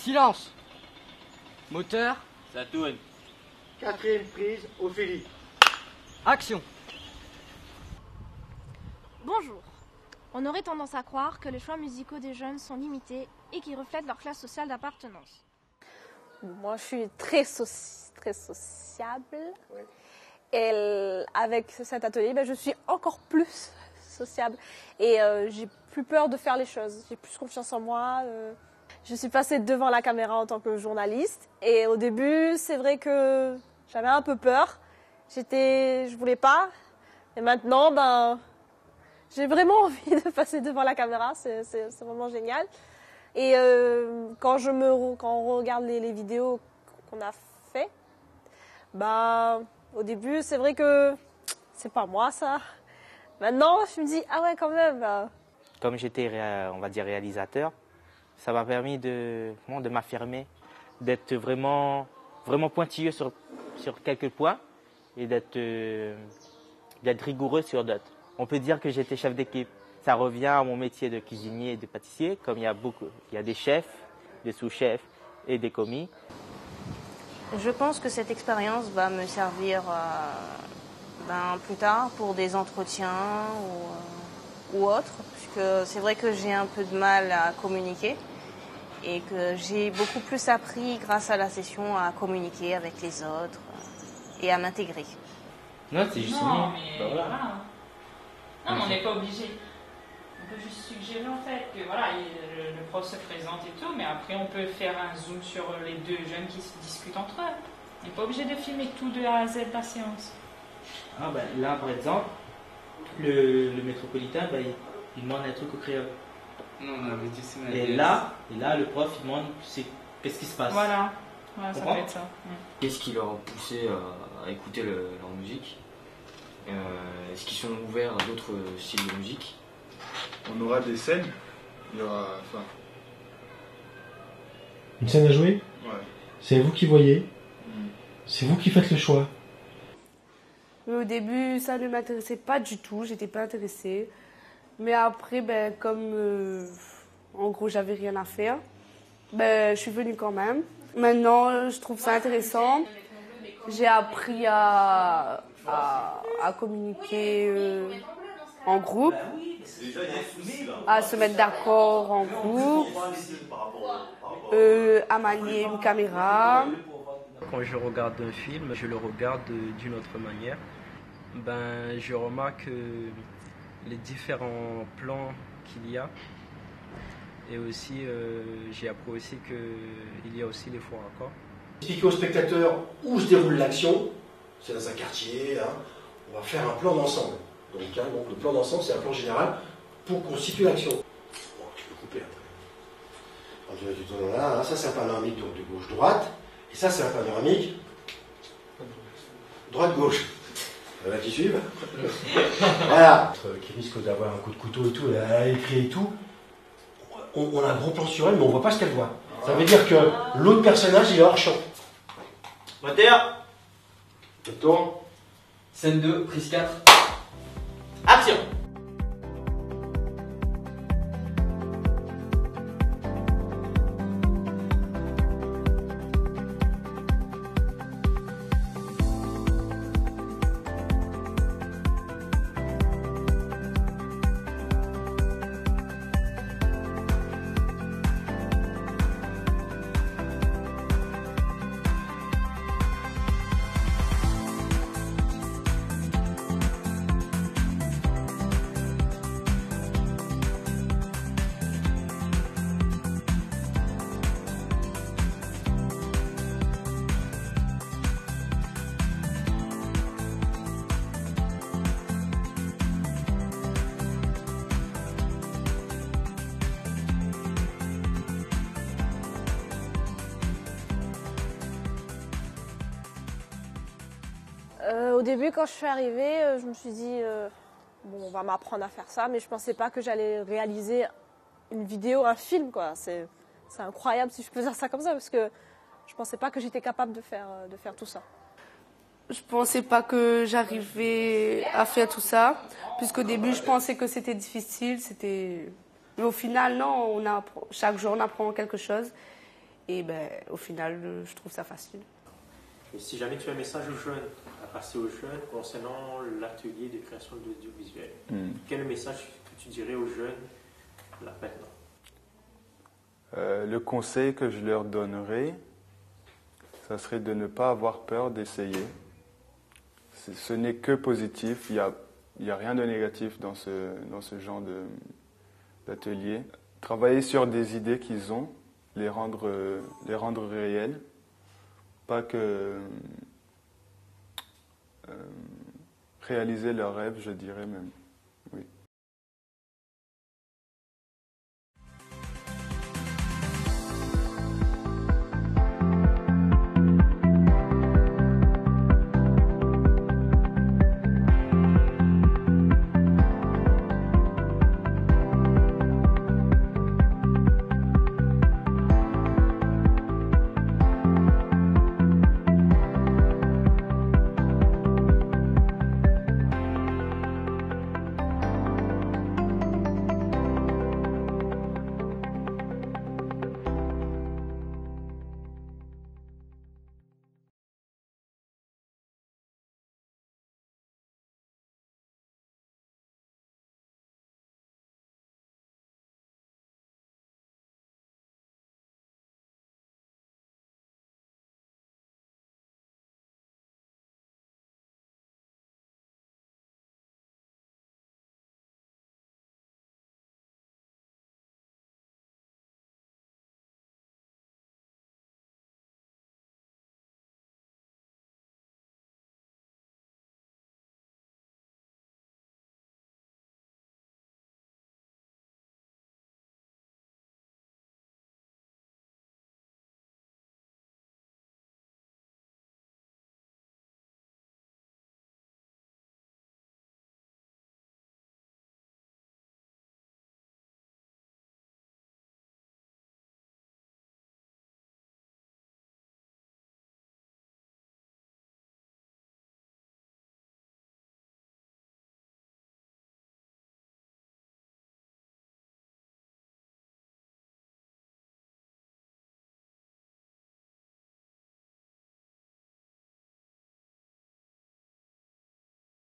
Silence. Moteur. Ça tourne. Quatrième prise, Ophélie. Action. Bonjour. On aurait tendance à croire que les choix musicaux des jeunes sont limités et qu'ils reflètent leur classe sociale d'appartenance. Moi, je suis très sociable. Oui. Et avec cet atelier, je suis encore plus sociable. Et j'ai plus peur de faire les choses. J'ai plus confiance en moi. Je suis passée devant la caméra en tant que journaliste. Et au début, c'est vrai que j'avais un peu peur. Je voulais pas. Et maintenant, j'ai vraiment envie de passer devant la caméra. C'est vraiment génial. Et quand on regarde les vidéos qu'on a fait, au début, c'est vrai que c'est pas moi ça. Maintenant, je me dis, ah ouais, quand même. Comme j'étais, on va dire, réalisateur, ça m'a permis de m'affirmer, d'être vraiment pointilleux sur quelques points et d'être rigoureux sur d'autres. On peut dire que j'étais chef d'équipe. Ça revient à mon métier de cuisinier et de pâtissier, comme il y a des chefs, des sous-chefs et des commis. Je pense que cette expérience va me servir plus tard pour des entretiens ou autres, puisque c'est vrai que j'ai un peu de mal à communiquer et que j'ai beaucoup plus appris grâce à la session à communiquer avec les autres et à m'intégrer. Non, c'est juste non, mais voilà. Non, mais on n'est pas obligé. On peut juste suggérer en fait que voilà, le prof se présente et tout, mais après on peut faire un zoom sur les deux jeunes qui se discutent entre eux. On n'est pas obligé de filmer tout de A à Z la séance. Là par exemple, le métropolitain, il demande un truc au créole. Non, on avait dit c'est et là, le prof il demande qu'est-ce qui se passe. Voilà ça peut être ça. Qu'est-ce qui leur a poussé à écouter leur musique? Est-ce qu'ils sont ouverts à d'autres styles de musique? On aura des scènes, il y aura... Une scène à jouer? Ouais. C'est vous qui voyez? C'est vous qui faites le choix? Mais au début, ça ne m'intéressait pas du tout, j'étais pas intéressée. Mais après, comme en gros j'avais rien à faire, je suis venue quand même. Maintenant, je trouve ça intéressant. J'ai appris à communiquer en groupe, à se mettre d'accord en groupe, à manier une caméra. Quand je regarde un film, je le regarde d'une autre manière. Je remarque les différents plans qu'il y a. Et aussi, j'ai appris aussi qu'il y a aussi les faux raccords. Expliquer aux spectateurs où se déroule l'action, c'est dans un quartier, on va faire un plan d'ensemble. Donc le plan d'ensemble, c'est un plan général pour constituer l'action. Bon, tu peux couper après. Quand tu tournes là, ça c'est un panoramique donc, de gauche-droite, et ça c'est un panoramique droite-gauche. Là qui suivent. Voilà. Qui risque d'avoir un coup de couteau et tout, elle a écrit et tout. On a un gros plan sur elle, mais on ne voit pas ce qu'elle voit. Ça veut dire que l'autre personnage, il est hors champ. Moteur. Je tourne. Scène 2, prise 4. Action. Au début, quand je suis arrivée, je me suis dit, on va m'apprendre à faire ça, mais je ne pensais pas que j'allais réaliser une vidéo, un film, quoi. C'est incroyable si je peux dire ça comme ça, parce que je ne pensais pas que j'étais capable de faire tout ça. Je ne pensais pas que j'arrivais à faire tout ça, puisqu'au début, je pensais que c'était difficile, mais au final, non, chaque jour, on apprend quelque chose. Et au final, je trouve ça facile. Et si jamais tu as un message aux jeunes, à passer aux jeunes concernant l'atelier de création de l'audiovisuel, quel message que tu dirais aux jeunes là maintenant? Le conseil que je leur donnerais, ça serait de ne pas avoir peur d'essayer. Ce n'est que positif, il n'y a rien de négatif dans ce genre d'atelier. Travailler sur des idées qu'ils ont, les rendre réelles, pas que réaliser leurs rêves, je dirais même.